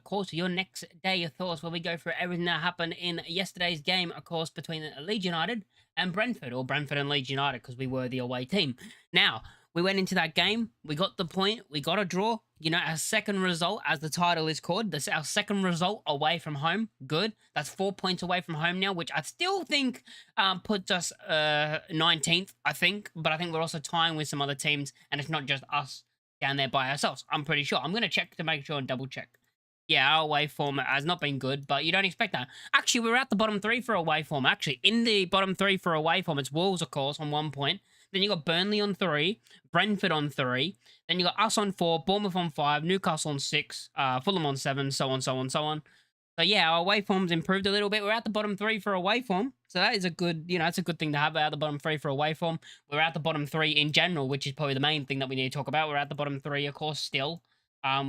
course, your next day of thoughts, where we go through everything that happened in yesterday's game, of course, between Leeds United and Brentford, or Brentford and Leeds United, because we were the away team. Now, we went into that game, we got the point, we got a draw. You know, our second result, as the title is called, that's our second result away from home. Good. That's 4 points away from home now, which I still think puts us 19th, I think. But I think we're also tying with some other teams, and it's not just us down there by ourselves. I'm pretty sure. I'm going to check to make sure and double check. Yeah, our away form has not been good, but you don't expect that. Actually, we're at the bottom three for away form. Actually, in the bottom three for away form, it's Wolves, of course, on 1 point. Then you got Burnley on 3, Brentford on 3. Then you got us on 4, Bournemouth on 5, Newcastle on 6, Fulham on 7, so on, so on, so on. So yeah, our away form's improved a little bit. We're at the bottom 3 for away form. So that is a good, it's a good thing to have out the bottom 3 for away form. We're at the bottom 3 in general, which is probably the main thing that we need to talk about. We're at the bottom 3, of course, still.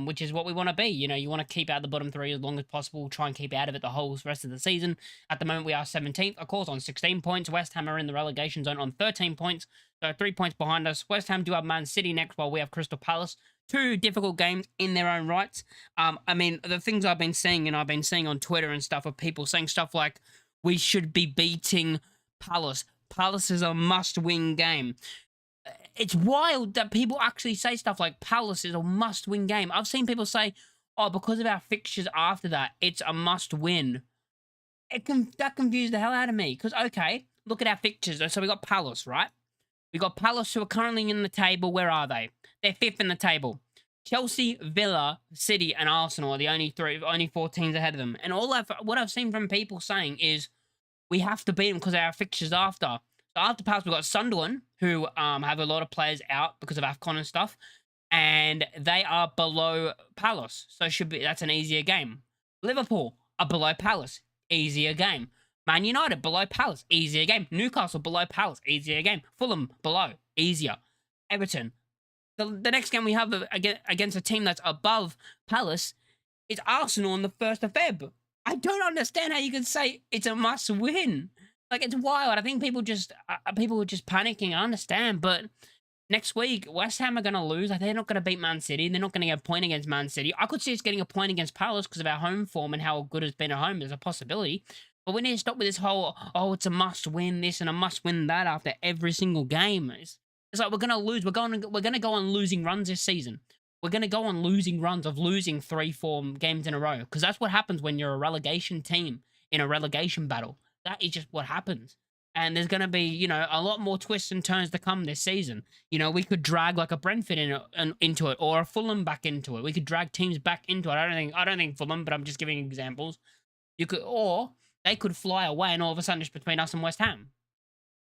Which is what we want to be. You want to keep out the bottom 3 as long as possible. Try and keep out of it the whole rest of the season. At the moment, we are 17th, of course, on 16 points. West Ham are in the relegation zone on 13 points. So 3 points behind us. West Ham do have Man City next, while we have Crystal Palace. 2 difficult games in their own rights. I mean, the things I've been seeing, and I've been seeing on Twitter and stuff, of people saying stuff like, we should be beating Palace. Palace is a must-win game. It's wild that people actually say stuff like Palace is a must-win game. I've seen people say, oh, because of our fixtures after that, it's a must-win. That confused the hell out of me. Because, okay, look at our fixtures. So we got Palace, right? We got Palace, who are currently in the table. Where are they? They're 5th in the table. Chelsea, Villa, City, and Arsenal are the only 4 teams ahead of them. And what I've seen from people saying is, we have to beat them because of our fixtures after. So after Palace, we've got Sunderland, who have a lot of players out because of AFCON and stuff. And they are below Palace. So that's an easier game. Liverpool are below Palace. Easier game. Man United below Palace. Easier game. Newcastle below Palace. Easier game. Fulham below. Easier. Everton. The next game we have against a team that's above Palace is Arsenal on the 1st of Feb. I don't understand how you can say it's a must-win. Like, it's wild. I think people are just panicking. I understand, but next week, West Ham are going to lose. They're not going to beat Man City. They're not going to get a point against Man City. I could see us getting a point against Palace because of our home form and how good it's been at home. There's a possibility. But we need to stop with this whole, oh, it's a must-win this and a must-win that after every single game. It's like, we're going to lose. We're going to go on losing runs this season. We're going to go on losing runs of losing 3-4 games in a row, because that's what happens when you're a relegation team in a relegation battle. That is just what happens. And there's going to be, a lot more twists and turns to come this season. We could drag like a Brentford into it, or a Fulham back into it. We could drag teams back into it. I don't think Fulham, but I'm just giving examples. Or they could fly away, and all of a sudden it's between us and West Ham.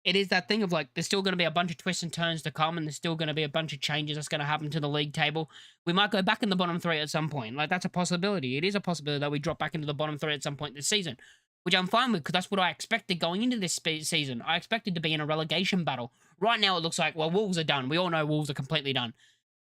It is that thing of, like, there's still going to be a bunch of twists and turns to come, and there's still going to be a bunch of changes that's going to happen to the league table. We might go back in the bottom 3 at some point. Like, that's a possibility. It is a possibility that we drop back into the bottom 3 at some point this season, which I'm fine with, because that's what I expected going into this season. I expected to be in a relegation battle. Right now, it looks like, well, Wolves are done. We all know Wolves are completely done.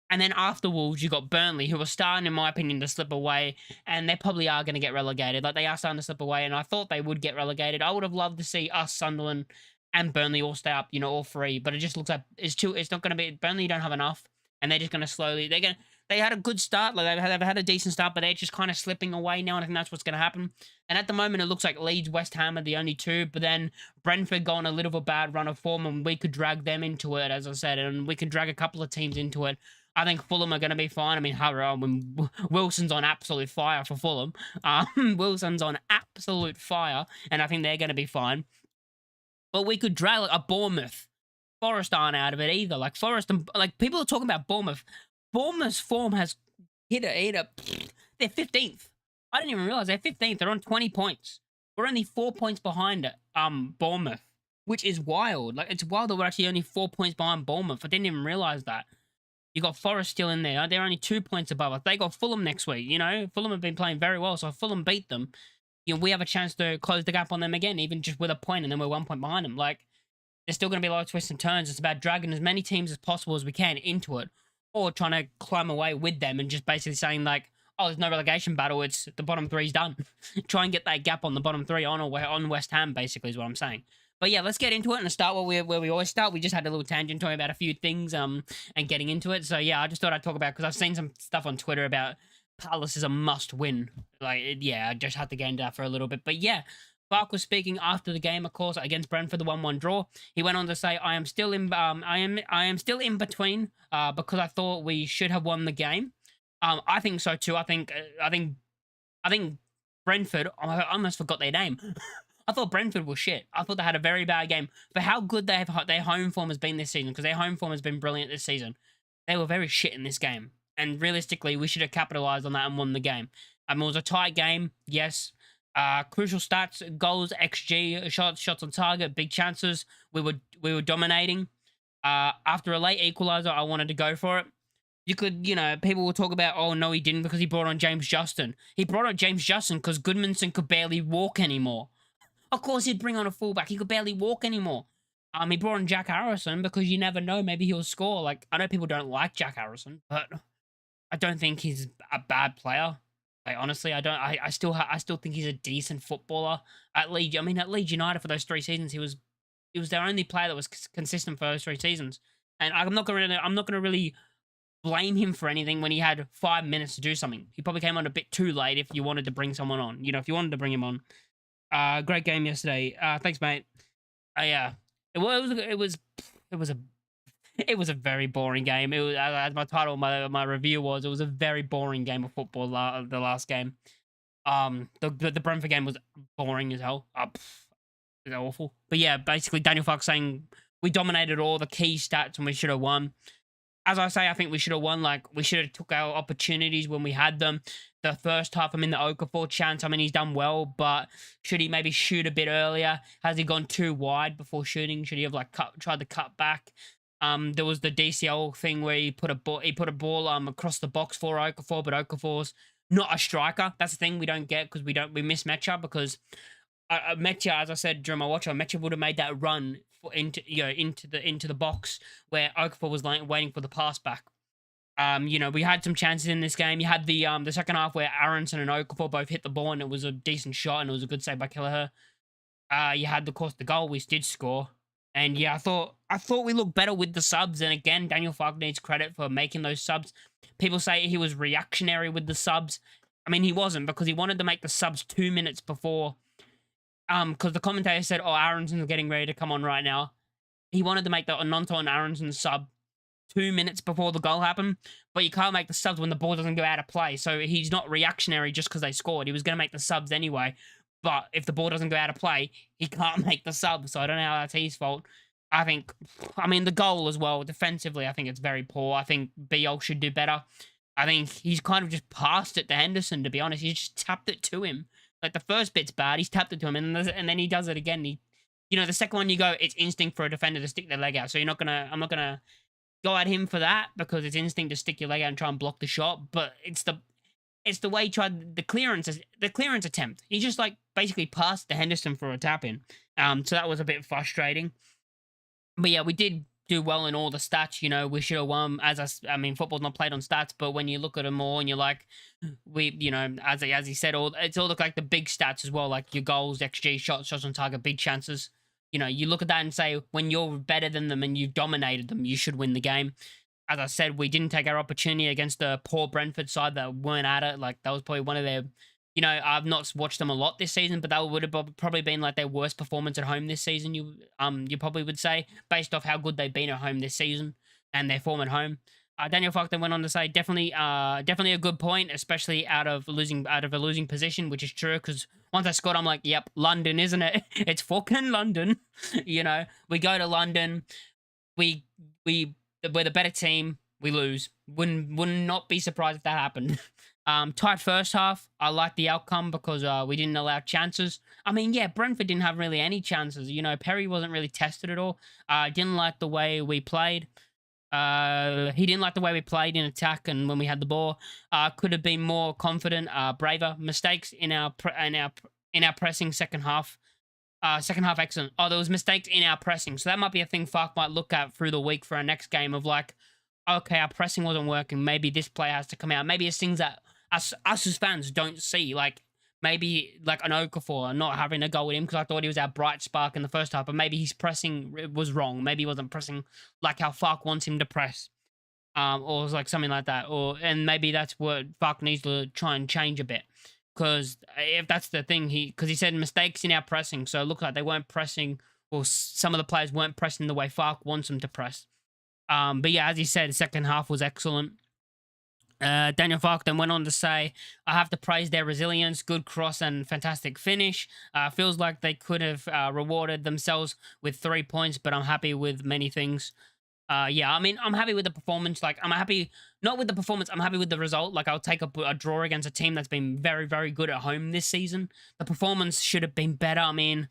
And then after Wolves, you got Burnley, who are starting, in my opinion, to slip away, and they probably are going to get relegated. Like, they are starting to slip away, and I thought they would get relegated. I would have loved to see us, Sunderland, and Burnley all stay up, all 3, but it just looks like it's not going to be. Burnley don't have enough, and they're just going to slowly. They had a good start, like they've had a decent start, but they're just kind of slipping away now, and I think that's what's going to happen. And at the moment, it looks like Leeds, West Ham are the only 2, but then Brentford go on a little bit bad run of form, and we could drag them into it, as I said, and we could drag a couple of teams into it. I think Fulham are going to be fine. I mean, Wilson's on absolute fire for Fulham. Wilson's on absolute fire, and I think they're going to be fine. But we could drag like a Bournemouth. Forest aren't out of it either. Like, Forest, like, people are talking about Bournemouth. Bournemouth's form has hit a they're 15th. I didn't even realize they're 15th. They're on 20 points. We're only 4 points behind Bournemouth, which is wild. Like, it's wild that we're actually only 4 points behind Bournemouth. I didn't even realize that. You got Forest still in there. They're only 2 points above us. They got Fulham next week. Fulham have been playing very well, so if Fulham beat them, we have a chance to close the gap on them again, even just with a point, and then we're 1 point behind them. Like, there's still going to be a lot of twists and turns. It's about dragging as many teams as possible as we can into it, or trying to climb away with them and just basically saying, like, oh, there's no relegation battle. It's the bottom 3's done. Try and get that gap on the bottom 3 on West Ham, basically, is what I'm saying. But yeah, let's get into it and start where we always start. We just had a little tangent talking about a few things and getting into it. So yeah, I just thought I'd talk about, because I've seen some stuff on Twitter about Palace is a must win. Like, yeah, I just had to get into that for a little bit. But yeah, Clark was speaking after the game, of course, against Brentford, the 1-1 draw. He went on to say, "I am still in, I am still in between, because I thought we should have won the game. I think so too. I think Brentford. I almost forgot their name. I thought Brentford was shit. I thought they had a very bad game. For how good their home form has been this season, because their home form has been brilliant this season. They were very shit in this game. And realistically, we should have capitalized on that and won the game. It was a tight game, yes. Crucial stats: goals, XG, shots on target, big chances. We were dominating. After a late equalizer, I wanted to go for it. You could, people will talk about, oh no, he didn't because he brought on James Justin. He brought on James Justin because Goodmanson could barely walk anymore. Of course, he'd bring on a fullback. He could barely walk anymore. He brought on Jack Harrison because you never know. Maybe he'll score. Like, I know people don't like Jack Harrison, but I don't think he's a bad player. Like, honestly, I don't. I still think he's a decent footballer. At Leeds, at Leeds United for those 3 seasons, he was their only player that was consistent for those 3 seasons. And I'm not gonna really blame him for anything when he had 5 minutes to do something. He probably came on a bit too late if you wanted to bring someone on. If you wanted to bring him on. Great game yesterday. Thanks, mate. Yeah, it was a very boring game. It was, as my title, my review was, it was a very boring game of football. The last game. The Brentford game was boring as hell. It was awful. But yeah, basically Daniel Fark saying we dominated all the key stats and we should have won. As I say, I think we should have won. Like, we should have took our opportunities when we had them. The first half, the Okafor chance, he's done well, but should he maybe shoot a bit earlier? Has he gone too wide before shooting? Should he have tried to cut back? There was the DCL thing where he put a ball across the box for Okafor, but Okafor's not a striker. That's the thing we don't get because we miss Mecha because Mecha, as I said during my watch, Mecha would have made that run into the box where Okafor was waiting for the pass back. We had some chances in this game. You had the second half where Aronson and Okafor both hit the ball and it was a decent shot and it was a good save by Kelleher. You had, of course, the goal we did score. And yeah, I thought we looked better with the subs. And again, Daniel Fark needs credit for making those subs. People say he was reactionary with the subs. He wasn't, because he wanted to make the subs 2 minutes before. Because the commentator said, "Oh, Aronson's getting ready to come on right now." He wanted to make the Ononto and Aronson sub 2 minutes before the goal happened, but you can't make the subs when the ball doesn't go out of play. So he's not reactionary just because they scored. He was going to make the subs anyway, but if the ball doesn't go out of play, he can't make the sub. So I don't know how that's his fault. I think, the goal as well, defensively, I think it's very poor. I think Biol should do better. I think he's kind of just passed it to Henderson, to be honest. He just tapped it to him. Like, the first bit's bad, he's tapped it to him, and then he does it again. The second one you go, it's instinct for a defender to stick their leg out. So I'm not gonna go at him for that because it's instinct to stick your leg out and try and block the shot. But it's the way he tried the clearance attempt. He just basically passed to Henderson for a tap in. So that was a bit frustrating. But yeah, we did do well in all the stats. We should have won. Football's not played on stats, but when you look at them all and you're like, as he said, it's all look like the big stats as well, like your goals, XG, shots on target, big chances. You look at that and say, when you're better than them and you've dominated them, you should win the game. As I said, we didn't take our opportunity against the poor Brentford side that weren't at it. Like, that was probably one of their, I've not watched them a lot this season, but that would have probably been like their worst performance at home this season. You probably would say, based off how good they've been at home this season and their form at home. Daniel Fark then went on to say, definitely a good point, especially out of a losing position, which is true. Because once I scored, I'm like, yep, London, isn't it? It's fucking London. We go to London, we're the better team, we lose. Would not be surprised if that happened. Tight first half. I like the outcome because we didn't allow chances. Brentford didn't have really any chances. Perry wasn't really tested at all. Didn't like the way we played. He didn't like the way we played in attack and when we had the ball. Could have been more confident, braver. Mistakes in our pressing second half. Second half excellent. Oh, there was mistakes in our pressing, so that might be a thing Fark might look at through the week for our next game of like, okay, our pressing wasn't working. Maybe this player has to come out. Maybe it's things that us as fans don't see. Like, maybe like an Okafor, not having a go with him because I thought he was our bright spark in the first half, but maybe his pressing was wrong. Maybe he wasn't pressing like how Fark wants him to press. or like something like that, and maybe that's what Fuck needs to try and change a bit. Because if that's the thing, because he said mistakes in our pressing, so it looked like they weren't pressing, or some of the players weren't pressing the way Fark wants them to press. But yeah, as he said, the second half was excellent. Daniel Fark then went on to say, I have to praise their resilience, good cross and fantastic finish. Feels like they could have rewarded themselves with 3 points, but I'm happy with many things. Yeah, I mean, I'm happy with the performance. Like, I'm happy, not with the performance, I'm happy with the result. Like, I'll take a draw against a team that's been very, very good at home this season. The performance should have been better. I mean,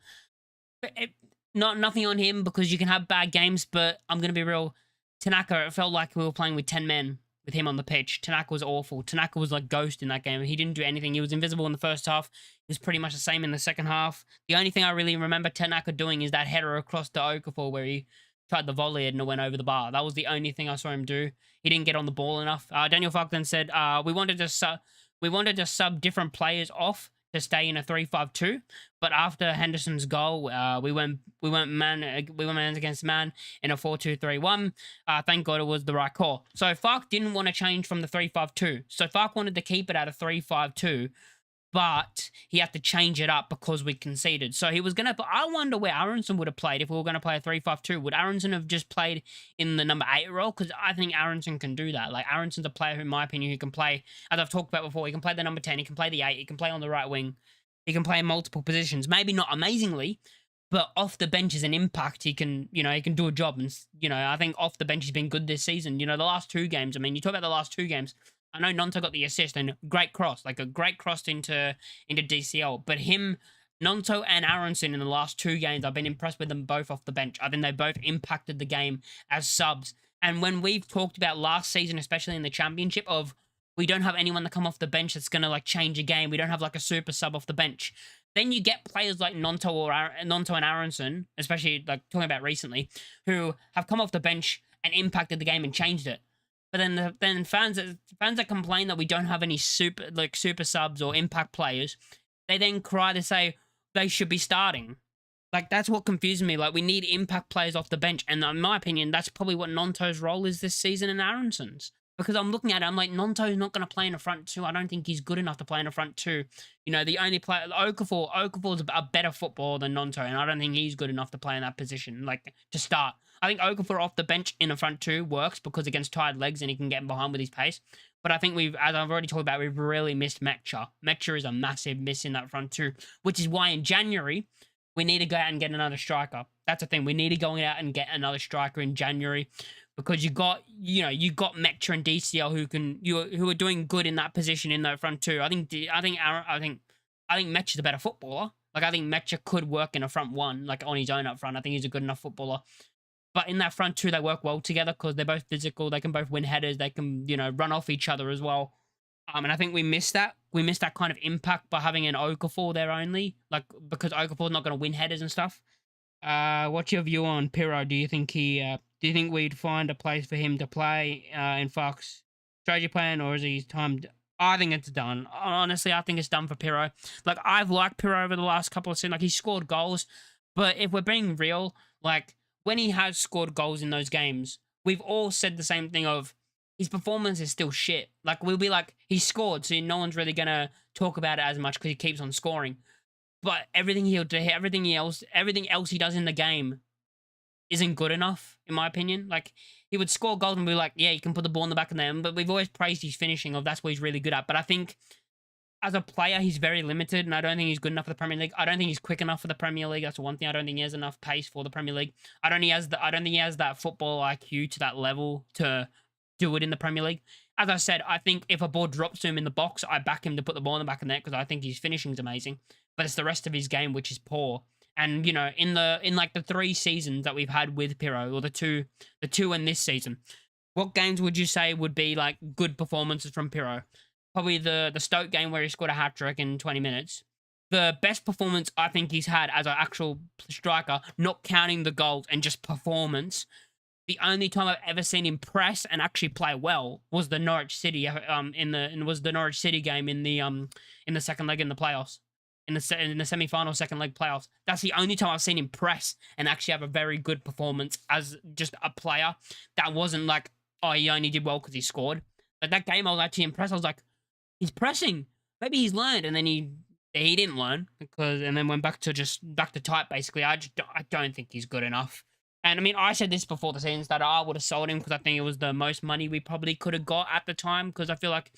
nothing on him because you can have bad games, but I'm going to be real. Tanaka, it felt like we were playing with 10 men with him on the pitch. Tanaka was awful. Tanaka was like ghost in that game. He didn't do anything. He was invisible in the first half. He was pretty much the same in the second half. The only thing I really remember Tanaka doing is that header across to Okafor where he tried the volley and it went over the bar. That was the only thing I saw him do. He didn't get on the ball enough. Daniel Falk then said, we wanted to sub different players off to stay in a 3-5-2, but after Henderson's goal, we went man against man in a 4-2-3-1. Thank God it was the right call. So Fark didn't want to change from the 3-5-2. So Fark wanted to keep it at a 3-5-2, but he had to change it up because we conceded. So he was going to... I wonder where Aronson would have played if we were going to play a 3-5-2. Would Aronson have just played in the number 8 role? Because I think Aronson can do that. Like, Aronson's a player who, in my opinion, who can play, as I've talked about before, he can play the number 10, he can play the 8, he can play on the right wing, he can play in multiple positions. Maybe not amazingly, but off the bench as an impact, he can, he can do a job. And, I think off the bench he's been good this season. The last 2 games, I mean, you talk about the last 2 games, I know Nonto got the assist and great cross, like a great cross into DCL. But him, Nonto and Aronson in the last 2 games, I've been impressed with them both off the bench. I think they both impacted the game as subs. And when we've talked about last season, especially in the championship, of we don't have anyone to come off the bench that's going to like change a game. We don't have like a super sub off the bench. Then you get players like Nonto and Aronson, especially like talking about recently, who have come off the bench and impacted the game and changed it. But then fans that complain that we don't have any super subs or impact players, they then cry to say they should be starting. Like, that's what confuses me. Like, we need impact players off the bench. And in my opinion, that's probably what Nonto's role is this season and Aronson's. Because I'm looking at it, I'm like, Nonto's not going to play in a front 2. I don't think he's good enough to play in a front 2. The only player, Okafor's a better footballer than Nonto, and I don't think he's good enough to play in that position, like, to start. I think Okafor off the bench in a front 2 works because against tired legs and he can get behind with his pace. But I think as I've already talked about, we've really missed Mekcha. Mekcha is a massive miss in that front 2, which is why in January, we need to go out and get another striker. That's the thing. We need to go out and get another striker in January. Because you got Mekcha and DCL who are doing good in that position in that front 2. I think Mekcha's a better footballer. Like, I think Mekcha could work in a front 1, like on his own up front. I think he's a good enough footballer. But in that front 2, they work well together because they're both physical. They can both win headers. They can, run off each other as well. And I think we missed that. We missed that kind of impact by having an Okafor there only. Like, because Okafor's not going to win headers and stuff. What's your view on Pirro? Do you think we'd find a place for him to play in Fox strategy plan, or is he timed? I think it's done. Honestly, I think it's done for Pirro. Like, I've liked Pirro over the last couple of seasons. Like, he scored goals, but if we're being real, like, when he has scored goals in those games, we've all said the same thing of his performance is still shit. Like, we'll be like, he scored, so no one's really gonna talk about it as much because he keeps on scoring. But everything else he does in the game isn't good enough, in my opinion. Like, he would score goals and be like, yeah, you can put the ball in the back of them. But we've always praised his finishing of that's what he's really good at. But I think as a player, he's very limited, and I don't think he's good enough for the Premier League. I don't think he's quick enough for the Premier League. That's one thing. I don't think he has enough pace for the Premier League. I don't think he has that football IQ to that level to do it in the Premier League. As I said, I think if a ball drops to him in the box, I back him to put the ball in the back of the net because I think his finishing is amazing. But it's the rest of his game which is poor. And in like the 3 seasons that we've had with Pirro, or the two in this season, what games would you say would be like good performances from Pirro? Probably the Stoke game where he scored a hat-trick in 20 minutes. The best performance I think he's had as an actual striker, not counting the goals and just performance. The only time I've ever seen him press and actually play well was the Norwich City the Norwich City game in the second leg in the playoffs. In the semi-final second leg playoffs. That's the only time I've seen him press and actually have a very good performance as just a player that wasn't like oh, he only did well because he scored. But that game, I was actually impressed. I was like, he's pressing. Maybe he's learned, and then he didn't learn and then went back to type basically. I don't think he's good enough. And I mean, I said this before the season started. I would have sold him because I think it was the most money we probably could have got at the time. Because I feel like,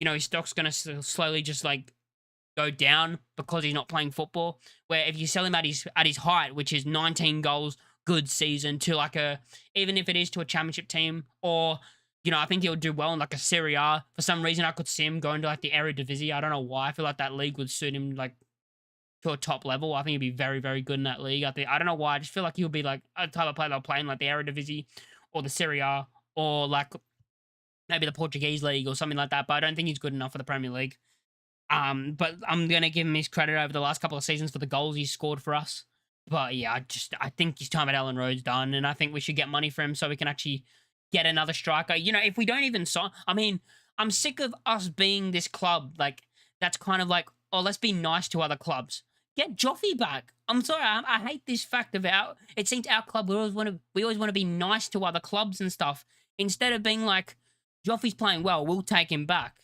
his stock's gonna slowly just like go down because he's not playing football. Where if you sell him at his height, which is 19 goals, good season, to like even if it is to a championship team, or I think he'll do well in like a Serie A. For some reason, I could see him going to like the Eredivisie. I don't know why. I feel like that league would suit him like to a top level. I think he'd be very, very good in that league. I don't know why. I just feel like he'll be like a type of player they'll play in like the Eredivisie or the Serie A or like maybe the Portuguese league or something like that. But I don't think he's good enough for the Premier League. But I'm gonna give him his credit over the last couple of seasons for the goals he's scored for us. But yeah, I think his time at Ellen Road's done, and I think we should get money for him so we can actually get another striker. If we don't even sign, I mean, I'm sick of us being this club like that's kind of like, oh, let's be nice to other clubs. Get Joffy back. I'm sorry, I hate this fact of it seems our club we always want to be nice to other clubs and stuff instead of being like, Joffy's playing well, we'll take him back.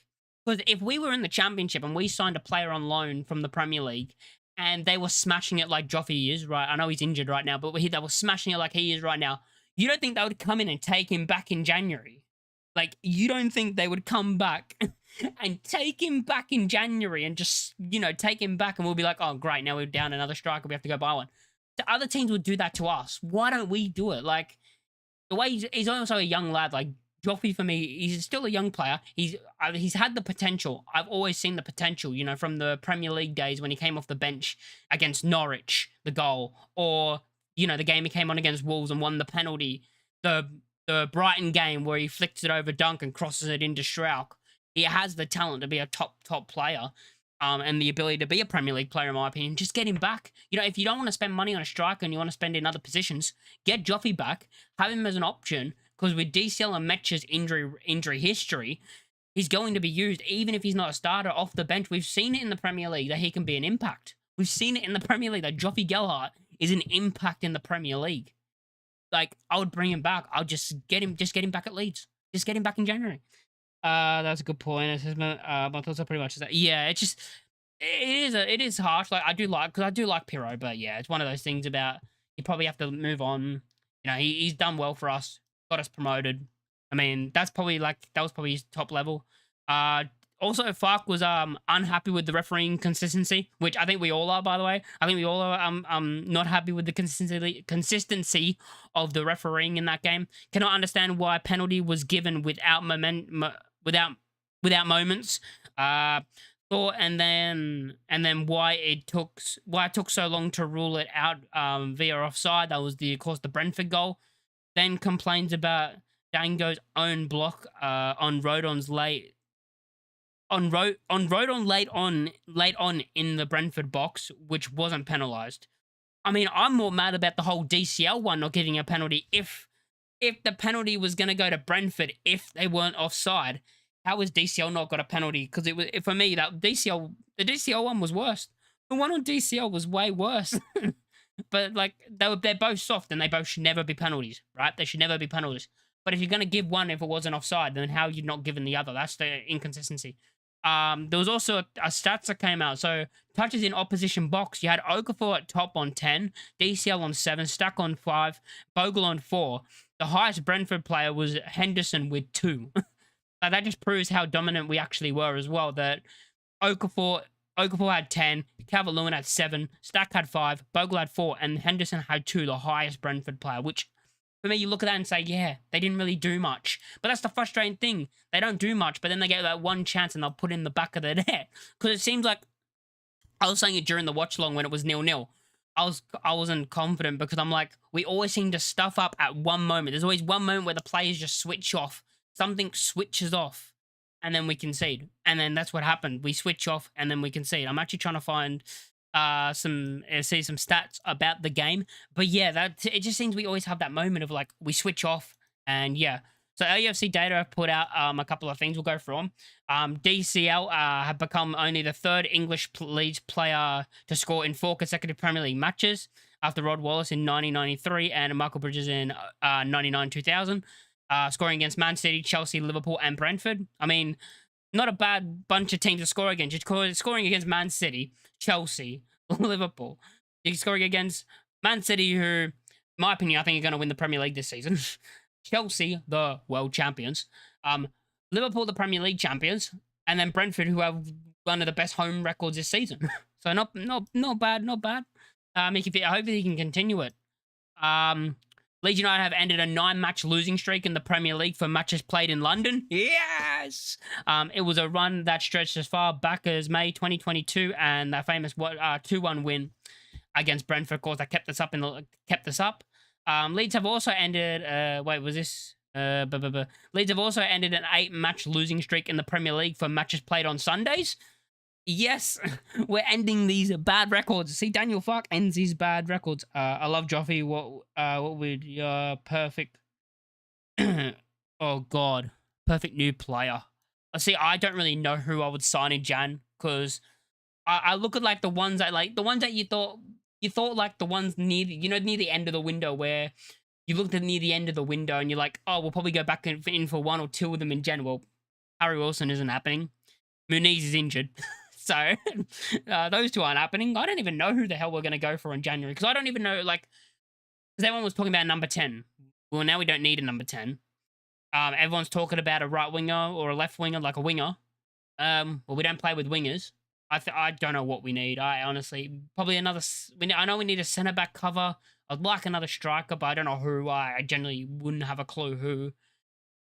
Because if we were in the championship and we signed a player on loan from the Premier League and they were smashing it like Joffy is, right? I know he's injured right now, but they were smashing it like he is right now. You don't think they would come in and take him back in January? Like, you don't think they would come back and take him back in January and just, take him back and we'll be like, oh, great, now we're down another striker, we have to go buy one. The other teams would do that to us. Why don't we do it? Like, the way he's also a young lad, like, Joffy for me, he's still a young player. He's had the potential. I've always seen the potential, from the Premier League days when he came off the bench against Norwich, the goal, or the game he came on against Wolves and won the penalty, the Brighton game where he flicks it over Dunk and crosses it into Strauch. He has the talent to be a top player. And the ability to be a Premier League player, in my opinion. Just get him back. If you don't want to spend money on a striker and you want to spend in other positions, get Joffy back, have him as an option. Because with DCL and Metch's injury history, he's going to be used even if he's not a starter off the bench. We've seen it in the Premier League that he can be an impact. We've seen it in the Premier League that Joffy Gelhardt is an impact in the Premier League. Like, I would bring him back. I'll just get him back at Leeds. Just get him back in January. That's a good point. Assessment. My thoughts are pretty much that. Yeah, it is harsh. Like, I do like Pirro, but yeah, it's one of those things about you probably have to move on. He's done well for us. Got us promoted. I mean, that was probably his top level. Also, Fark was unhappy with the refereeing consistency, which I think we all are, by the way. I think we all are not happy with the consistency of the refereeing in that game. Cannot understand why a penalty was given without moments. And then why it took so long to rule it out via offside. That was of course the Brentford goal. Then complains about Dango's own block on Rodon's late on in the Brentford box, which wasn't penalised. I mean, I'm more mad about the whole DCL one not getting a penalty. If the penalty was going to go to Brentford if they weren't offside, how has DCL not got a penalty? Because it was, for me, the DCL one was worse. The one on DCL was way worse. But like they're both soft and they both should never be penalties, right? They should never be penalties. But if you're gonna give one if it wasn't offside, then how are you not giving the other? That's the inconsistency. There was also a stats that came out. So touches in opposition box, you had Okafor at top on 10, DCL on 7, Stack on 5, Bogle on 4. The highest Brentford player was Henderson with 2. That just proves how dominant we actually were as well. That Okafor had 10, Calvert-Lewin had 7, Stack had 5, Bogle had 4, and Henderson had 2, the highest Brentford player, which, for me, you look at that and say, yeah, they didn't really do much. But that's the frustrating thing. They don't do much, but then they get that one chance and they'll put in the back of their net. Because it seems like, I was saying it during the watch-along when it was 0-0. I wasn't confident because I'm like, we always seem to stuff up at one moment. There's always one moment where the players just switch off. Something switches off. And then we concede. And then that's what happened. We switch off and then we concede. I'm actually trying to find some stats about the game. But yeah, it just seems we always have that moment of like we switch off and yeah. So LUFC data have put out a couple of things we'll go through. DCL have become only the 3rd English Leeds player to score in 4 consecutive Premier League matches after Rod Wallace in 1993 and Michael Bridges in 99-2000. scoring against Man City, Chelsea, Liverpool, and Brentford. I mean, not a bad bunch of teams to score against. Just scoring against Man City, Chelsea, Liverpool. You're scoring against Man City, who, in my opinion, I think are going to win the Premier League this season. Chelsea, the world champions. Liverpool, the Premier League champions, and then Brentford, who have one of the best home records this season. So not bad, not bad. I hope he can continue it. Leeds United have ended a 9-match losing streak in the Premier League for matches played in London. Yes! It was a run that stretched as far back as May 2022, and that famous 2-1 win against Brentford, of course, that kept us up. Leeds have also ended. Leeds have also ended an 8-match losing streak in the Premier League for matches played on Sundays. Yes, we're ending these bad records. See, Daniel Fark ends these bad records. I love Joffy. What would your perfect? Oh God, perfect new player. See, I don't really know who I would sign in Jan, because I look at like the ones that you thought like the ones near the end of the window, where you looked at near the end of the window and you're like, oh, we'll probably go back in for one or two of them in Jan. Well, Harry Wilson isn't happening. Muniz is injured. So those two aren't happening. I don't even know who the hell we're going to go for in January, because I don't even know, like, because everyone was talking about number 10. Well, now we don't need a number 10. Everyone's talking about a right winger or a left winger, like a winger. Well, we don't play with wingers. I don't know what we need. I honestly, probably another, I know we need a centre-back cover. I'd like another striker, but I don't know who. I generally wouldn't have a clue who.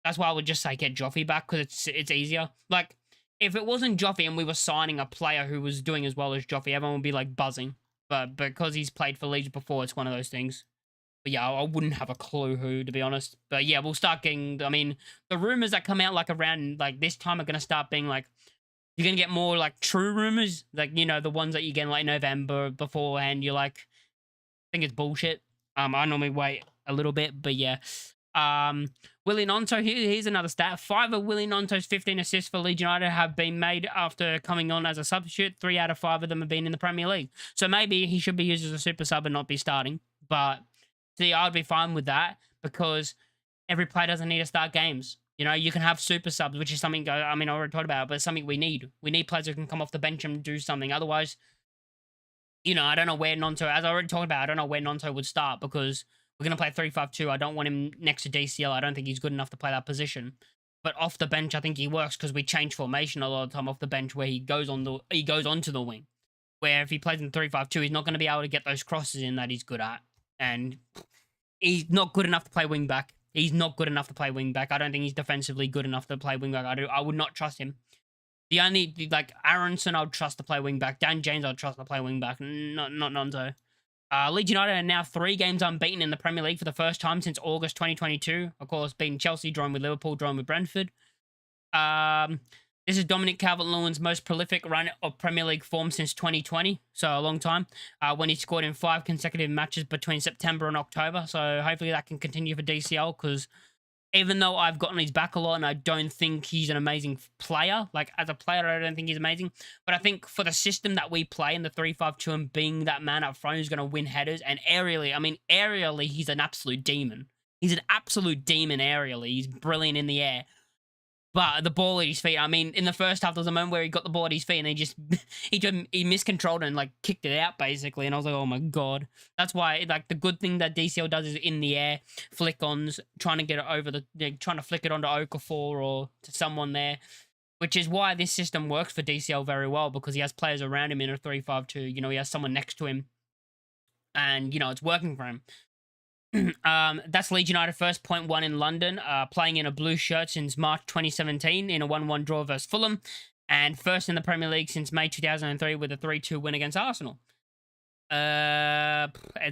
That's why I would just say get Joffy back, because it's easier. Like, if it wasn't Joffy and we were signing a player who was doing as well as Joffy, everyone would be like buzzing. But because he's played for Leeds before, it's one of those things. But yeah, I wouldn't have a clue who, to be honest. But yeah, we'll start getting, I mean, the rumors that come out like around like this time are going to start being like, you're going to get more like true rumors. Like, you know, the ones that you get in like November beforehand, you're like, I think it's bullshit. I normally wait a little bit, but yeah. Willie Nonto, here's another stat. 5 of Willie Nonto's 15 assists for Leeds United have been made after coming on as a substitute. 3 out of 5 of them have been in the Premier League. So maybe he should be used as a super sub and not be starting. But see, I'd be fine with that, because every player doesn't need to start games. You know, you can have super subs, which is something, I mean, I already talked about it, but it's something we need. We need players who can come off the bench and do something. Otherwise, you know, I don't know where Nonto, as I already talked about, I don't know where Nonto would start, because we're going to play 3-5-2. I don't want him next to DCL. I don't think he's good enough to play that position. But off the bench, I think he works, because we change formation a lot of the time off the bench, where he goes onto the wing. Where if he plays in 3-5-2, he's not going to be able to get those crosses in that he's good at. And he's not good enough to play wing back. He's not good enough to play wing back. I don't think he's defensively good enough to play wing back. I would not trust him. The only, like, Aronson, I would trust to play wing back. Dan James, I'd trust to play wing back. Not Nonto. Leeds United are now 3 games unbeaten in the Premier League for the first time since August 2022. Of course, beating Chelsea, drawing with Liverpool, drawing with Brentford. This is Dominic Calvert-Lewin's most prolific run of Premier League form since 2020, so a long time, when he scored in 5 consecutive matches between September and October. So hopefully that can continue for DCL, because even though I've gotten his back a lot and I don't think he's an amazing player, like as a player, I don't think he's amazing, but I think for the system that we play in the 3-5-2 and being that man up front who's going to win headers, and aerially, he's an absolute demon. He's an absolute demon aerially. He's brilliant in the air. But the ball at his feet, I mean, in the first half, there was a moment where he got the ball at his feet and he miscontrolled and, like, kicked it out, basically. And I was like, oh, my God. That's why, like, the good thing that DCL does is in the air, flick-ons, trying to get it over trying to flick it onto Okafor or to someone there, which is why this system works for DCL very well, because he has players around him in a 3-5-2. You know, he has someone next to him, and, you know, it's working for him. That's Leeds United first 0.1 in London, playing in a blue shirt since March 2017 in a 1-1 draw versus Fulham, and first in the Premier League since May 2003 with a 3-2 win against Arsenal. Is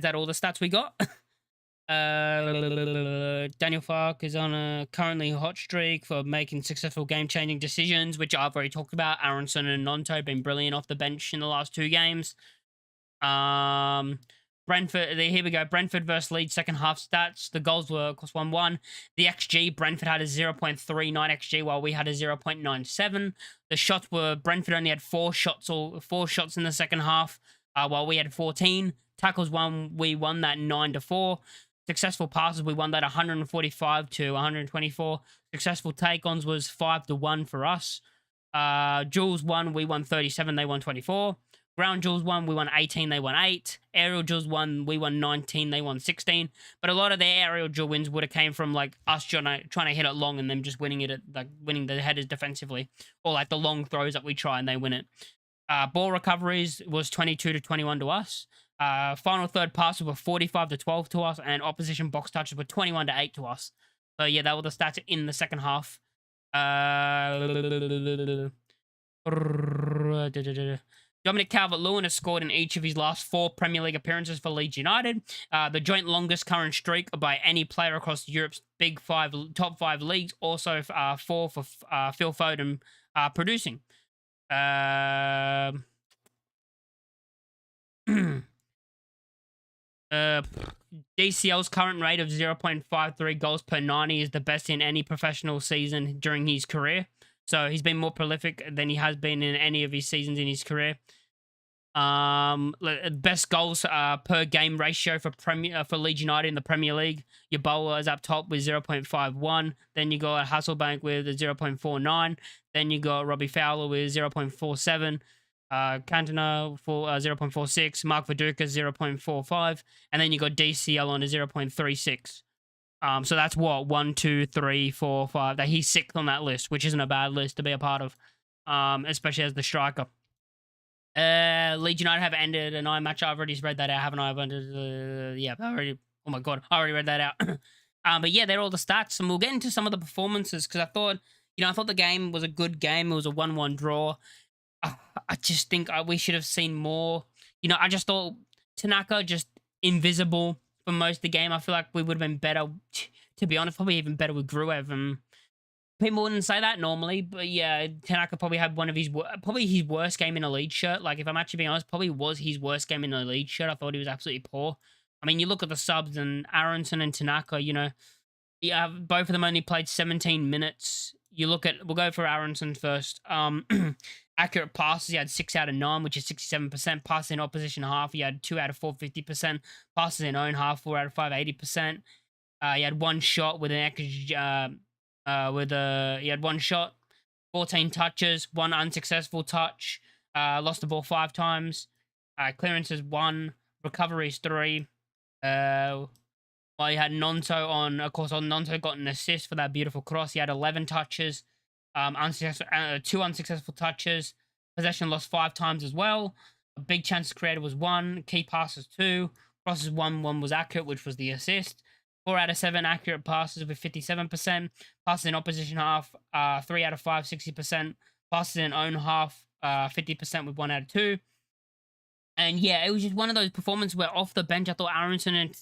that all the stats we got? Daniel Fark is on a currently hot streak for making successful game-changing decisions, which I've already talked about. Aronson and Nonto have been brilliant off the bench in the last 2 games. Brentford, here we go. Brentford versus Leeds second half stats. The goals were, of course, 1-1. The XG, Brentford had a 0.39 XG while we had a 0.97. The shots were, Brentford only had 4 shots in the second half, while we had 14. Tackles we won that 9-4. Successful passes, we won that 145 to 124. Successful take-ons was 5-1 for us. Duels won, we won 37, they won 24. Ground duels won, we won 18, they won 8. Aerial duels won, we won 19, they won 16. But a lot of their aerial duel wins would have came from like us trying to hit it long and them just winning it at like winning the headers defensively, or like the long throws that we try and they win it. Ball recoveries was 22 to 21 to us. Final third passes were 45 to 12 to us, and opposition box touches were 21 to 8 to us. So yeah, that were the stats in the second half. Dominic Calvert-Lewin has scored in each of his last 4 Premier League appearances for Leeds United, the joint longest current streak by any player across Europe's top 5 leagues. Also 4 for Phil Foden producing. DCL's current rate of 0.53 goals per 90 is the best in any professional season during his career. So he's been more prolific than he has been in any of his seasons in his career. Best goals per game ratio for Leeds United in the Premier League. Yeboah is up top with 0.51. Then you got Hasselbank with a 0.49. Then you got Robbie Fowler with 0.47. Cantona for 0.46. Mark Viduka 0.45. And then you got DCL on a 0.36. So that's what 1, 2, 3, 4, 5. That he's 6th on that list, which isn't a bad list to be a part of, especially as the striker. Leeds United have ended an eye match. I've already read that out, haven't I? Yeah, I already. Oh my god, I already read that out. But yeah, they're all the stats, and we'll get into some of the performances because I thought the game was a good game. It was a 1-1 draw. I just think we should have seen more. I just thought Tanaka just invisible for most of the game. I feel like we would have been better, to be honest, probably even better with Gruev. People wouldn't say that normally, but yeah, Tanaka probably had one of his worst game in a Leeds shirt. Like, if I'm actually being honest, probably was his worst game in a Leeds shirt. I thought he was absolutely poor. I mean, you look at the subs and Aronson and Tanaka, yeah, both of them only played 17 minutes. We'll go for Aronson first. Accurate passes, he had 6 out of 9, which is 67%. Passes in opposition half, he had 2 out of 4, 50%. Passes in own half, 4 out of 5, 80%. He had 1 shot with an he had 1 shot, 14 touches, 1 unsuccessful touch, lost the ball 5 times, clearances 1, recoveries 3. He had Nonto on, of course, Nonto got an assist for that beautiful cross. He had 11 touches, 2 unsuccessful touches, possession lost 5 times as well. A big chance created was 1, key passes 2, crosses 1 was accurate, which was the assist. 4 out of 7 accurate passes with 57%. Passes in opposition half, 3 out of 5, 60%. Passes in own half, 50% with 1 out of 2. And yeah, it was just one of those performances where off the bench, I thought Aronson and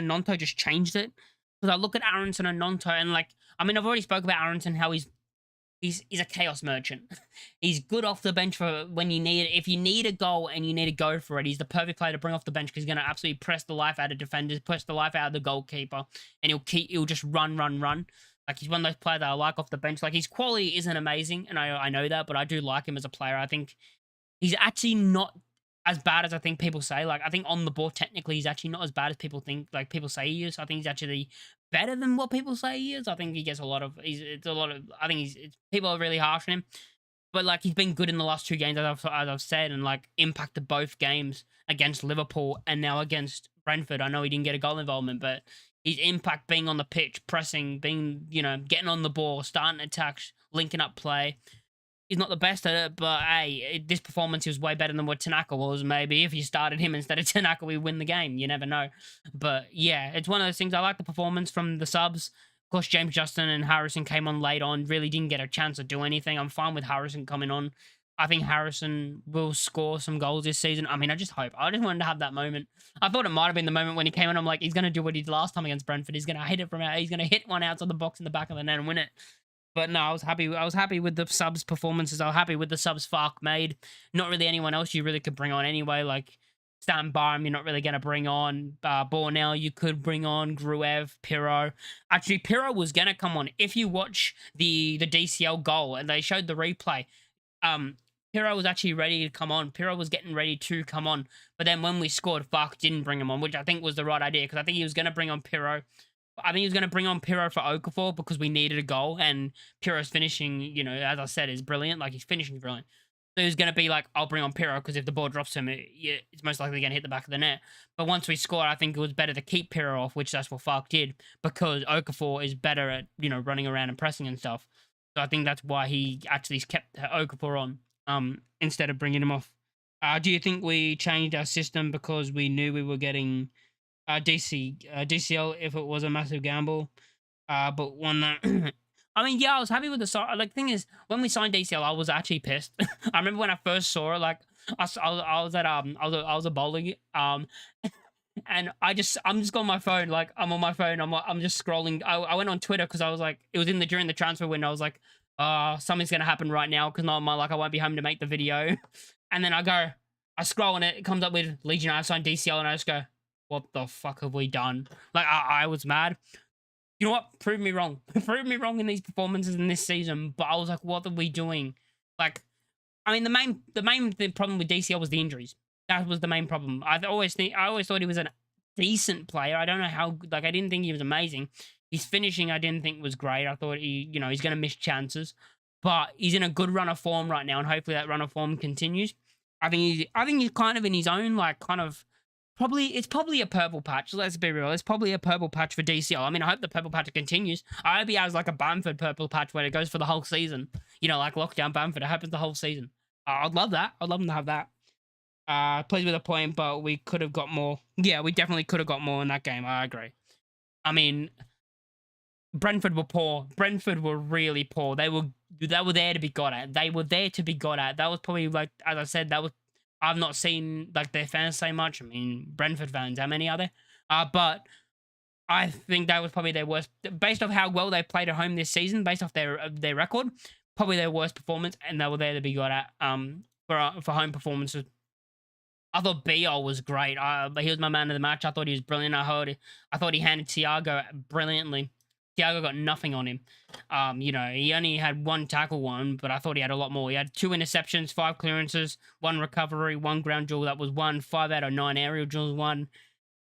Nonto just changed it. Because I look at Aronson and Nonto and I've already spoke about Aronson, how he's a chaos merchant. He's good off the bench for when you need it. If you need a goal and you need to go for it, he's the perfect player to bring off the bench because he's going to absolutely press the life out of defenders, press the life out of the goalkeeper, and he'll just run. Like, he's one of those players that I like off the bench. Like, his quality isn't amazing, and I know that, but I do like him as a player. I think he's actually not as bad as I think people say. Like, I think on the ball, technically, he's actually not as bad as people think. Like, people say he is. I think he's actually better than what people say he is. I think he gets I think people are really harsh on him. But, he's been good in the last 2 games, as I've said, and, impacted both games against Liverpool and now against Brentford. I know he didn't get a goal involvement, but his impact being on the pitch, pressing, being, getting on the ball, starting attacks, linking up play. He's not the best at it, but hey, this performance was way better than what Tanaka was. Maybe if you started him instead of Tanaka, we win the game. You never know. But yeah, it's one of those things. I like the performance from the subs. Of course, James Justin and Harrison came on late on, really didn't get a chance to do anything. I'm fine with Harrison coming on. I think Harrison will score some goals this season. I mean, I just hope. I just wanted to have that moment. I thought it might have been the moment when he came on. I'm like, he's going to do what he did last time against Brentford. He's going to hit it from out. He's going to hit one outside the box in the back of the net and win it. But no, I was happy with the subs performances. I was happy with the subs Fark made. Not really anyone else you really could bring on anyway. Like Stan Barham, you're not really going to bring on. Bornell, you could bring on. Gruev, Pirro. Actually, Pirro was going to come on. If you watch the DCL goal and they showed the replay, Pirro was actually ready to come on. Pirro was getting ready to come on. But then when we scored, Fark didn't bring him on, which I think was the right idea because I think he was going to bring on Pirro. I think he was going to bring on Pirro for Okafor because we needed a goal. And Pirro's finishing, as I said, is brilliant. Like, his finishing is brilliant. So he was going to be like, I'll bring on Pirro because if the ball drops him, it's most likely going to hit the back of the net. But once we scored, I think it was better to keep Pirro off, which that's what Fark did because Okafor is better at, running around and pressing and stuff. So I think that's why he actually kept Okafor on instead of bringing him off. Do you think we changed our system because we knew we were getting DCL if it was a massive gamble? But one that I mean, yeah, I was happy with the sign. Like, thing is, when we signed DCL, I was actually pissed. I remember when I first saw it. Like, I was at I was a bowling and I'm just on my phone. Like, I'm on my phone. I'm just scrolling. I went on Twitter because I was like, it was during the transfer window. I was like, something's gonna happen right now because not my like I won't be home to make the video. And then I scroll and it comes up with Legion I've signed DCL and I just go, what the fuck have we done? Like, I was mad. You know what? Prove me wrong. Prove me wrong in these performances in this season. But I was like, what are we doing? Like, I mean, the problem with DCL was the injuries. That was the main problem. I always thought he was a decent player. I don't know how. Like, I didn't think he was amazing. His finishing, I didn't think was great. I thought he's going to miss chances, but he's in a good run of form right now, and hopefully that run of form continues. I think he's kind of in his own, like, kind of. It's probably a purple patch. Let's be real. It's probably a purple patch for DCL. I mean, I hope the purple patch continues. I hope he has like a Bamford purple patch where it goes for the whole season. Like lockdown Bamford. It happens the whole season. I'd love that. I'd love him to have that. Plays with a point, but we could have got more. Yeah, we definitely could have got more in that game. I agree. I mean, Brentford were poor. Brentford were really poor. They were there to be got at. They were there to be got at. That was probably, like, as I said, I've not seen like their fans say much. I mean, Brentford fans, how many are there? But I think that was probably their worst, based off how well they played at home this season, based off their record, probably their worst performance, and they were there to be got at for home performances. I thought Biol was great. But he was my man of the match. I thought he was brilliant. I thought he handled Thiago brilliantly. Thiago got nothing on him. He only had one tackle, but I thought he had a lot more. He had 2 interceptions, 5 clearances, 1 recovery, 1 ground duel. That was 1. 5 out of 9 aerial duels, 1.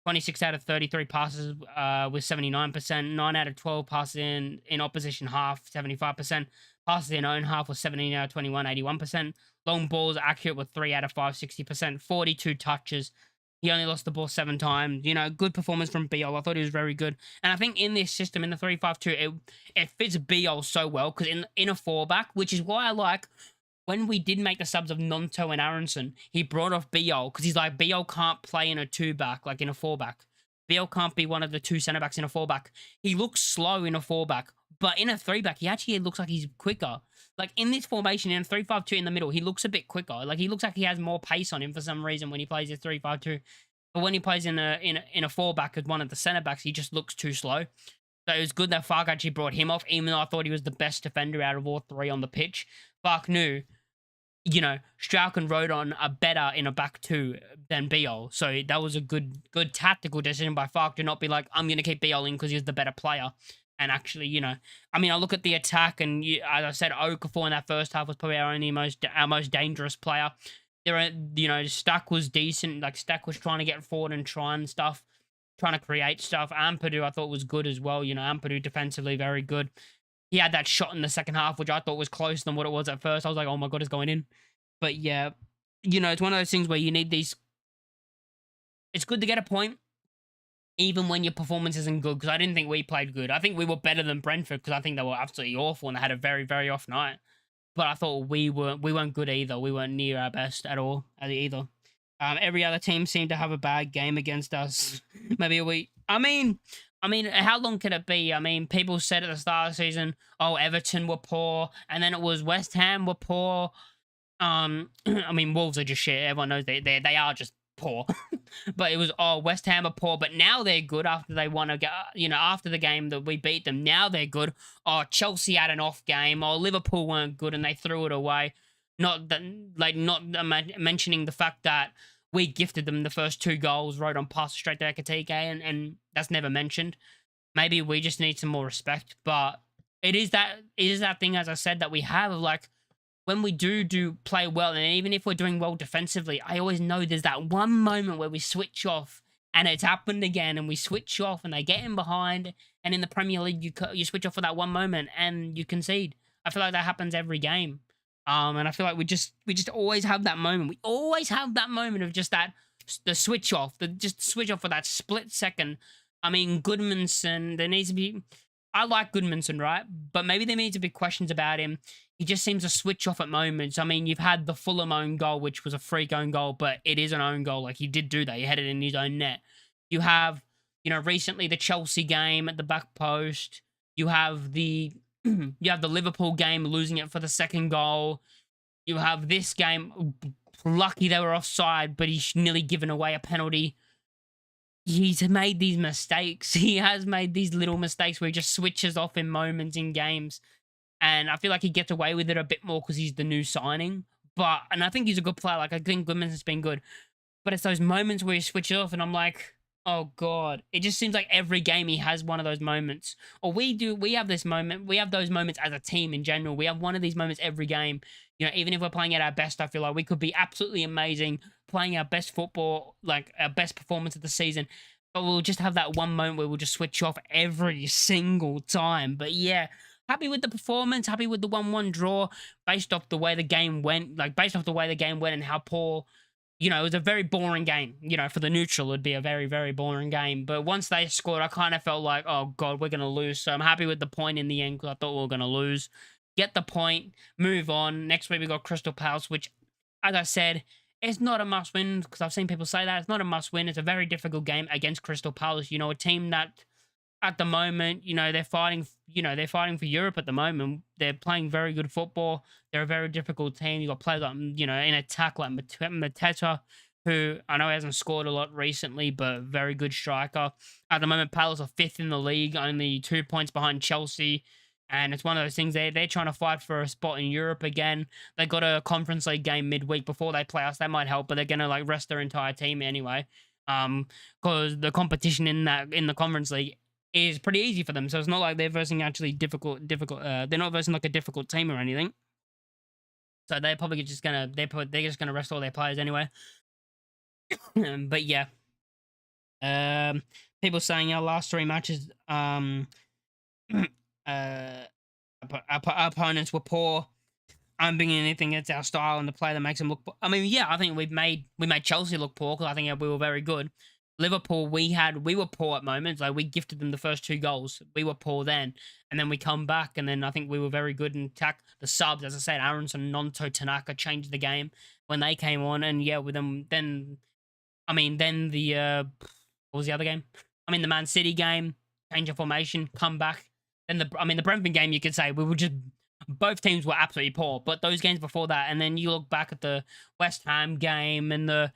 26 out of 33 passes with 79%. 9 out of 12 passes in opposition half, 75%. Passes in own half was 17 out of 21, 81%. Long balls accurate with 3 out of 5, 60%. 42 touches. He only lost the ball 7 times. Good performance from Biol. I thought he was very good. And I think in this system, in the 3-5-2, it fits Biol so well because in a 4-back, which is why I like when we did make the subs of Nonto and Aronson, he brought off Biol because he's like, Biol can't play in a 2-back, like in a 4-back. Biol can't be one of the 2 centre-backs in a 4-back. He looks slow in a 4-back, but in a 3-back, he actually looks like he's quicker. Like, in this formation, in a 3-5-2 in the middle, he looks a bit quicker. Like, he looks like he has more pace on him for some reason when he plays a 3-5-2. But when he plays in a 4-back as one of the centre-backs, he just looks too slow. So it was good that Fark actually brought him off, even though I thought he was the best defender out of all 3 on the pitch. Fark knew, Strauch and Rodon are better in a back 2 than Biol. So that was a good tactical decision by Fark to not be like, I'm going to keep Biol in because he's the better player. And actually, I look at the attack, and as I said, Okafor in that first half was probably our most dangerous player. Stack was decent. Like, Stack was trying to get forward and trying to create stuff. Ampadu, I thought, was good as well. Ampadu defensively, very good. He had that shot in the second half, which I thought was closer than what it was at first. I was like, oh my God, it's going in. But yeah, it's one of those things where you need these. It's good to get a point, even when your performance isn't good, because I didn't think we played good. I think we were better than Brentford because I think they were absolutely awful and they had a very, very off night. But I thought we weren't good either. We weren't near our best at all either. Every other team seemed to have a bad game against us. Maybe we. I mean, how long can it be? I mean, people said at the start of the season, oh, Everton were poor, and then it was West Ham were poor. Wolves are just shit. Everyone knows they are just poor. But it was, oh, West Ham are poor, but now they're good after they won after the game that we beat them. Now they're good. Oh, Chelsea had an off game. Oh, Liverpool weren't good and they threw it away. Not mentioning the fact that we gifted them the first 2 goals, right on pass straight to Ekatike, and that's never mentioned. Maybe we just need some more respect, but it is that thing, as I said, that we have of like, when we do play well, and even if we're doing well defensively, I always know there's that one moment where we switch off, and it's happened again, and we switch off, and they get in behind, and in the Premier League, you switch off for that one moment, and you concede. I feel like that happens every game, and I feel like we just always have that moment. We always have that moment of just the switch off, the just switch off for that split second. I mean, Goodmanson, there needs to be. I like Goodmanson, right? But maybe there needs to be questions about him. He just seems to switch off at moments. I mean, you've had the Fulham own goal, which was a free own goal, but it is an own goal. Like, he did do that. He had it in his own net. You have, recently the Chelsea game at the back post. You have the Liverpool game, losing it for the second goal. You have this game, lucky they were offside, but he's nearly given away a penalty. He's made these mistakes. He has made these little mistakes where he just switches off in moments in games. And I feel like he gets away with it a bit more because he's the new signing. And I think he's a good player. Like, I think Goodman has been good. But it's those moments where he switches off and I'm like, oh God. It just seems like every game he has one of those moments. Or we have this moment. We have those moments as a team in general. We have one of these moments every game. Even if we're playing at our best, I feel like we could be absolutely amazing, playing our best football, like our best performance of the season. But we'll just have that one moment where we'll just switch off every single time. But yeah, happy with the performance, happy with the 1-1 draw, based off the way the game went, and how poor, it was a very boring game. For the neutral, it'd be a very, very boring game. But once they scored, I kind of felt like, oh God, we're going to lose. So I'm happy with the point in the end because I thought we were going to lose. Get the point, move on. Next week we got Crystal Palace, which, as I said, it's not a must-win because I've seen people say that. It's not a must-win. It's a very difficult game against Crystal Palace. A team that, at the moment, they're fighting. They're fighting for Europe at the moment. They're playing very good football. They're a very difficult team. You got players like in attack like Mateta, who I know hasn't scored a lot recently, but very good striker. At the moment, Palace are 5th in the league, only 2 points behind Chelsea. And it's one of those things, they're trying to fight for a spot in Europe again. They got a Conference League game midweek before they play us. That might help, but they're going to rest their entire team anyway. Because the competition in the Conference League is pretty easy for them. So it's not like they're versing actually difficult. They're not versing like a difficult team or anything. So they're probably just gonna rest all their players anyway. But yeah, people saying our last 3 matches, our opponents were poor. I'm bringing anything against our style and the play that makes them look. I mean, yeah, I think we made Chelsea look poor because I think we were very good. Liverpool, we were poor at moments. Like, we gifted them the first 2 goals. We were poor then, and then we come back, and then I think we were very good in attack. The subs, as I said, Aronson, Nonto, Tanaka changed the game when they came on, and yeah, with them, then the what was the other game? The Man City game, change of formation, come back. Then the Brentford game, you could say we were just. Both teams were absolutely poor, but those games before that, and then you look back at the West Ham game and the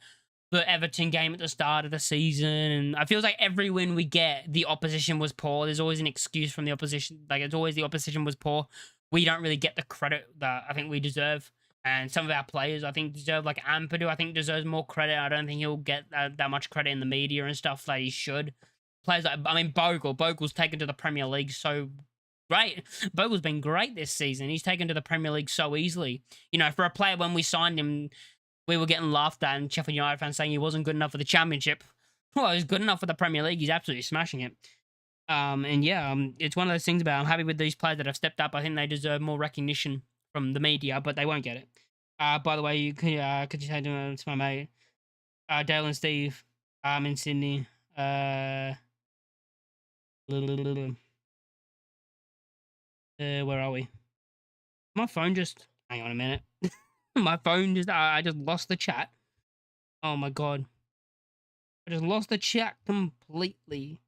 Everton game at the start of the season, and I feel like every win we get, the opposition was poor. There's always an excuse from the opposition. Like, it's always the opposition was poor. We don't really get the credit that I think we deserve. And some of our players, I think, deserve, like Ampadu, I think deserves more credit. I don't think he'll get that much credit in the media and stuff that he should. Players like, Bogle's taken to the Premier League so great. Bogle's been great this season. He's taken to the Premier League so easily. For a player, when we signed him, we were getting laughed at, and Sheffield United fans saying he wasn't good enough for the Championship. Well, he's good enough for the Premier League. He's absolutely smashing it. And yeah, it's one of those things about I'm happy with these players that have stepped up. I think they deserve more recognition from the media, but they won't get it. By the way, could you say to my mate, Dale and Steve, in Sydney. Where are we? My phone just... Hang on a minute. My phone just... I just lost the chat. Oh my God. I just lost the chat completely.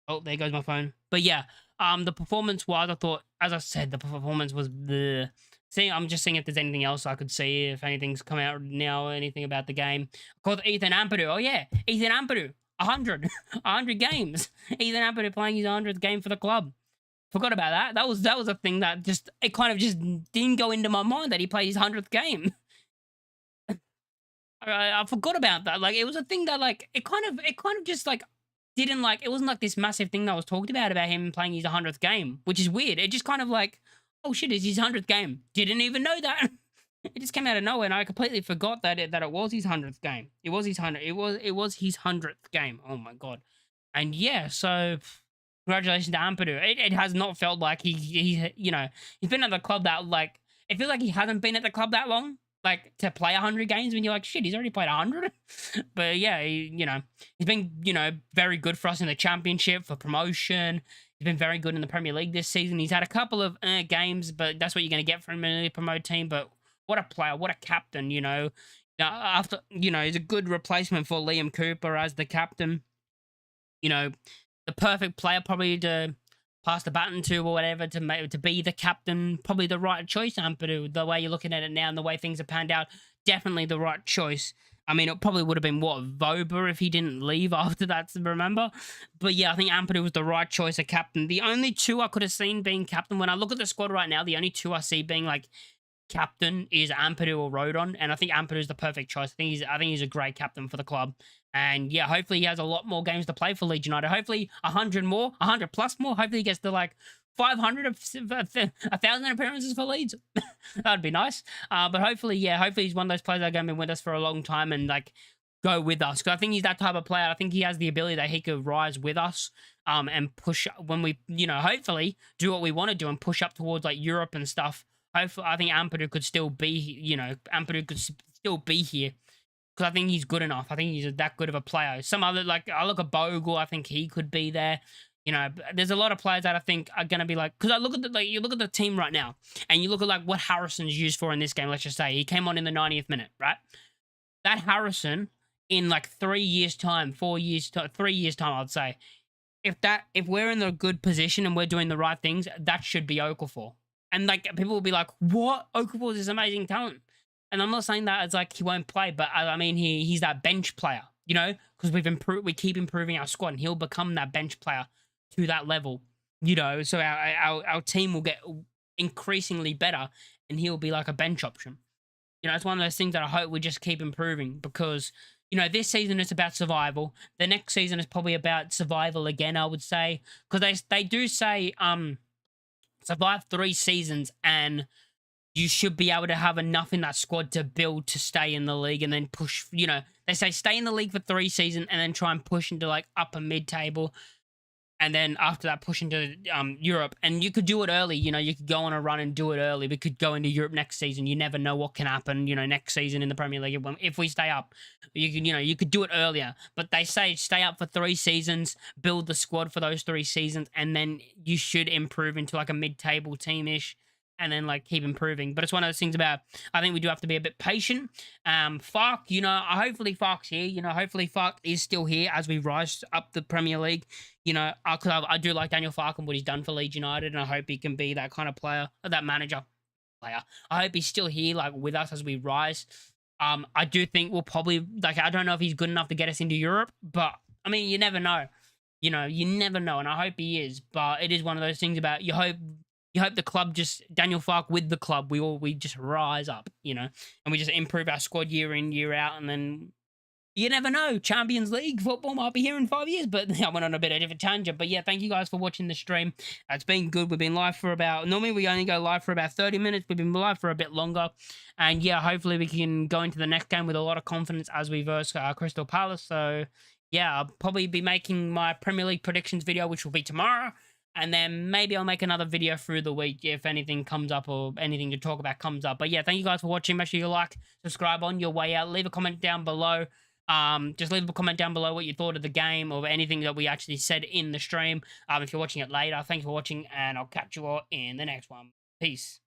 Oh, there goes my phone. But yeah, the performance-wise, I thought, as I said, the performance was the... See, I'm just seeing if there's anything else I could see, if anything's come out now, anything about the game. Of course, Ethan Ampadu. Oh yeah, Ethan Ampadu. 100. 100 games. Ethan Ampadu playing his 100th game for the club. Forgot about that. That was a thing that it kind of just didn't go into my mind that he played his 100th game. I forgot about that. Like, it was a thing that, like, it kind of just, like, didn't, like, it wasn't like this massive thing that was talked about him playing his 100th game, which is weird. It just kind of, like, Oh shit, it's his 100th game. Didn't even know that. It just came out of nowhere, and I completely forgot that it was his 100th game. It was his 100. It was his 100th game. Oh my god. And yeah, so congratulations to Ampadu. It has not felt like he's been at the club that, like, it feels like he hasn't been at the club that long. Like, to play 100 games when you're like, shit, he's already played 100. But yeah, he's been, very good for us in the championship for promotion. He's been very good in the Premier League this season. He's had a couple of games, but that's what you're going to get from a newly promoted team. But what a player, what a captain, Now, after, he's a good replacement for Liam Cooper as the captain. The perfect player probably to pass the baton to or whatever to be the captain. Probably the right choice, Ampadu. The way you're looking at it now and the way things have panned out, definitely the right choice. I mean, it probably would have been, Vober if he didn't leave after that, remember? But yeah, I think Ampadu was the right choice of captain. The only two I could have seen being captain, when I look at the squad right now, the only two I see being, like, captain is Ampadu or Rodon, and I think Ampadu is the perfect choice. I think he's a great captain for the club. And yeah, hopefully he has a lot more games to play for Leeds United. Hopefully 100 plus more. Hopefully he gets to like 500 of 1,000 appearances for Leeds. That'd be nice. But hopefully he's one of those players that are going to be with us for a long time and like go with us. Because I think he's that type of player. I think he has the ability that he could rise with us and push when we, hopefully do what we want to do and push up towards like Europe and stuff. Hopefully, I think Ampadu could still be, Ampadu could still be here because I think he's good enough. I think he's that good of a player. Some other, like, I look at Bogle, I think he could be there. There's a lot of players that I think are going to be like, because I look at you look at the team right now, and you look at like what Harrison's used for in this game. Let's just say he came on in the 90th minute, right? That Harrison in like 3 years' time, 4 years, 3 years' time, I'd say, if we're in the good position and we're doing the right things, that should be Okafor. And like people will be like, "What? Okafor is this amazing talent." And I'm not saying that as like he won't play, but I mean he's that bench player, because we keep improving our squad, and he'll become that bench player to that level, So our team will get increasingly better, and he'll be like a bench option. It's one of those things that I hope we just keep improving because this season is about survival. The next season is probably about survival again, I would say, because they do say survive 3 seasons and you should be able to have enough in that squad to build to stay in the league and then push, they say stay in the league for 3 seasons and then try and push into like upper mid-table. And then after that, push into Europe. And you could do it early. You could go on a run and do it early. We could go into Europe next season. You never know what can happen, next season in the Premier League. If we stay up, you could do it earlier. But they say stay up for 3 seasons, build the squad for those 3 seasons, and then you should improve into like a mid-table team-ish. And then like keep improving. But it's one of those things about, I think we do have to be a bit patient. Fark, hopefully Fark's here. Hopefully Fark is still here as we rise up the Premier League. I do like Daniel Fark and what he's done for Leeds United, and I hope he can be that kind of player, or that manager player. I hope he's still here, like with us as we rise. I do think we'll probably, like, I don't know if he's good enough to get us into Europe, but I mean, you never know. You never know, and I hope he is. But it is one of those things about you hope the club Daniel Fark with the club, we just rise up, and we just improve our squad year in, year out, and then you never know. Champions League football might be here in 5 years, but I went on a bit of a different tangent. But yeah, thank you guys for watching the stream. It's been good. We've been live for normally we only go live for about 30 minutes. We've been live for a bit longer. And yeah, hopefully we can go into the next game with a lot of confidence as we verse Crystal Palace. So yeah, I'll probably be making my Premier League predictions video, which will be tomorrow. And then maybe I'll make another video through the week if anything comes up or anything to talk about comes up. But yeah, thank you guys for watching. Make sure you like, subscribe on your way out. Leave a comment down below. Just leave a comment down below what you thought of the game or anything that we actually said in the stream. If you're watching it later, thanks for watching, and I'll catch you all in the next one. Peace.